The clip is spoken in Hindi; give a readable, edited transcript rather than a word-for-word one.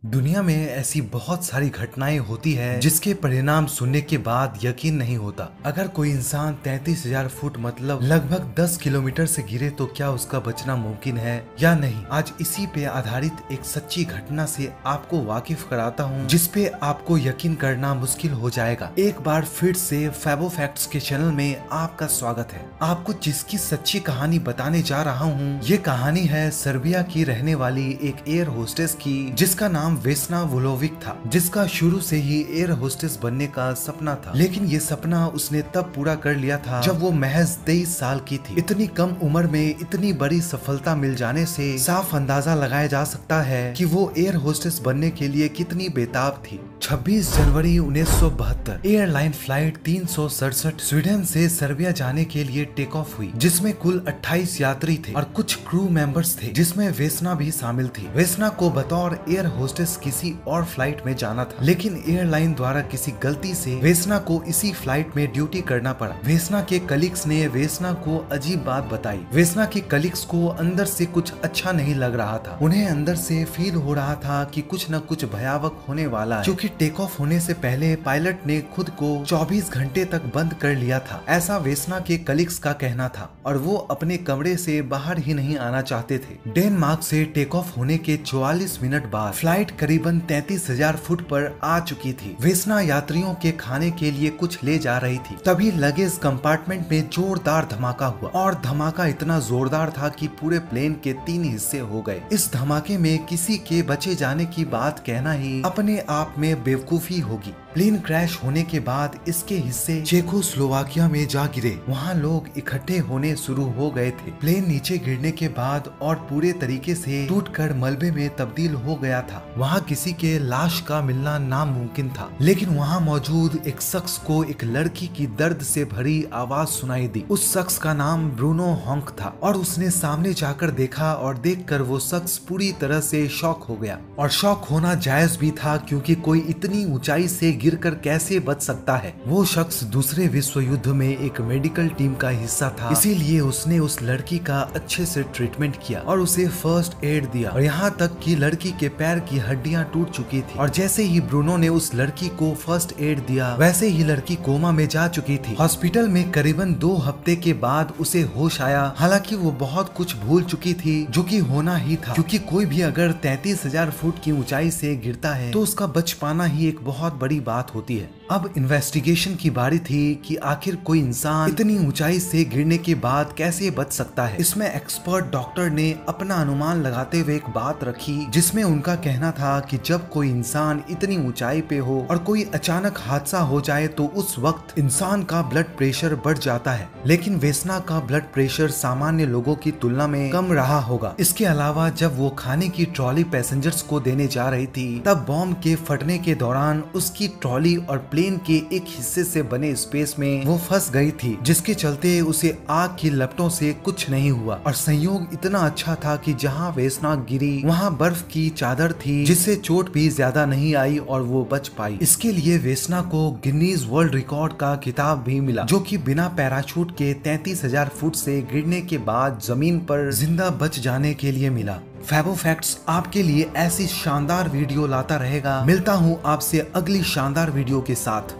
दुनिया में ऐसी बहुत सारी घटनाएं होती है जिसके परिणाम सुनने के बाद यकीन नहीं होता। अगर कोई इंसान 33,000 फुट मतलब लगभग 10 किलोमीटर से गिरे तो क्या उसका बचना मुमकिन है या नहीं। आज इसी पे आधारित एक सच्ची घटना से आपको वाकिफ कराता हूँ जिसपे आपको यकीन करना मुश्किल हो जाएगा। एक बार फिर से फैबो फैक्ट्स के चैनल में आपका स्वागत है। आपको जिसकी सच्ची कहानी बताने जा रहा हूँ, ये कहानी है सर्बिया की रहने वाली एक एयर होस्टेस की जिसका नाम वेस्ना वोलोविक था, जिसका शुरू से ही एयर होस्टेस बनने का सपना था। लेकिन ये सपना उसने तब पूरा कर लिया था जब वो महज 23 साल की थी। इतनी कम उम्र में इतनी बड़ी सफलता मिल जाने से साफ अंदाजा लगाया जा सकता है कि वो एयर होस्टेस बनने के लिए कितनी बेताब थी। 26 जनवरी 1972 एयरलाइन फ्लाइट 367 स्वीडन से सर्बिया जाने के लिए टेक ऑफ हुई, जिसमें कुल 28 यात्री थे और कुछ क्रू मेंबर्स थे जिसमें वेस्ना भी शामिल थी। वेस्ना को बतौर एयर होस्टेस किसी और फ्लाइट में जाना था, लेकिन एयरलाइन द्वारा किसी गलती से वेस्ना को इसी फ्लाइट में ड्यूटी करना पड़ा। वेस्ना के कलीग्स ने वेस्ना को अजीब बात बताई। वेस्ना के कलीग्स को अंदर से कुछ अच्छा नहीं लग रहा था। उन्हें अंदर से फील हो रहा था कि कुछ न कुछ भयावह होने वाला है, क्योंकि टेक ऑफ होने से पहले पायलट ने खुद को 24 घंटे तक बंद कर लिया था। ऐसा वेस्ना के कलीग्स का कहना था और वो अपने कमरे से बाहर ही नहीं आना चाहते थे। डेनमार्क से टेक ऑफ होने के 44 मिनट बाद फ्लाइट करीबन 33,000 फुट पर आ चुकी थी। वेस्ना यात्रियों के खाने के लिए कुछ ले जा रही थी, तभी लगेज कंपार्टमेंट में जोरदार धमाका हुआ और धमाका इतना जोरदार था कि पूरे प्लेन के 3 हिस्से हो गए। इस धमाके में किसी के बचे जाने की बात कहना ही अपने आप में बेवकूफी होगी। प्लेन क्रैश होने के बाद इसके हिस्से चेकोस्लोवाकिया में जा गिरे। वहाँ लोग इकट्ठे होने शुरू हो गए थे। प्लेन नीचे गिरने के बाद और पूरे तरीके से टूटकर मलबे में तब्दील हो गया था। वहाँ किसी के लाश का मिलना नामुमकिन था, लेकिन वहाँ मौजूद एक शख्स को एक लड़की की दर्द से भरी आवाज सुनाई दी। उस शख्स का नाम ब्रूनो हॉन्क था और उसने सामने जाकर देखा और देखकर वो शख्स पूरी तरह से शॉक हो गया। और शॉक होना जायज भी था, क्योंकि कोई इतनी ऊंचाई से गिरकर कैसे बच सकता है। वो शख्स दूसरे विश्व युद्ध में एक मेडिकल टीम का हिस्सा था, इसीलिए उसने उस लड़की का अच्छे से ट्रीटमेंट किया और उसे फर्स्ट एड दिया। और यहाँ तक कि लड़की के पैर की हड्डियां टूट चुकी थी। और जैसे ही ब्रूनो ने उस लड़की को फर्स्ट एड दिया, वैसे ही लड़की कोमा में जा चुकी थी। हॉस्पिटल में करीबन 2 हफ्ते के बाद उसे होश आया। हालांकि वो बहुत कुछ भूल चुकी थी, जो कि होना ही था, क्योंकि कोई भी अगर 33,000 फुट की ऊंचाई से गिरता है तो उसका बच पाना ही एक बहुत बड़ी बात होती है। अब इन्वेस्टिगेशन की बारी थी कि आखिर कोई इंसान इतनी ऊंचाई से गिरने के बाद कैसे बच सकता है। इसमें एक्सपर्ट डॉक्टर ने अपना अनुमान लगाते हुए एक बात रखी, जिसमें उनका कहना था कि जब कोई इंसान इतनी ऊंचाई पे हो और कोई अचानक हादसा हो जाए तो उस वक्त इंसान का ब्लड प्रेशर बढ़ जाता है। लेकिन वेस्ना का ब्लड प्रेशर सामान्य लोगों की तुलना में कम रहा होगा। इसके अलावा जब वो खाने की ट्रॉली पैसेंजर्स को देने जा रही थी, तब बॉम्ब के फटने के दौरान उसकी ट्रॉली और प्लेन के एक हिस्से से बने स्पेस में वो फंस गई थी, जिसके चलते उसे आग की लपटों से कुछ नहीं हुआ। और संयोग इतना अच्छा था कि जहां वेस्ना गिरी वहां बर्फ की चादर थी, जिससे चोट भी ज्यादा नहीं आई और वो बच पाई। इसके लिए वेस्ना को गिनीज वर्ल्ड रिकॉर्ड का खिताब भी मिला, जो कि बिना पैराशूट के 33,000 फुट से गिरने के बाद जमीन पर जिंदा बच जाने के लिए मिला। फैबो फैक्ट्स आपके लिए ऐसी शानदार वीडियो लाता रहेगा। मिलता हूँ आपसे अगली शानदार वीडियो के साथ।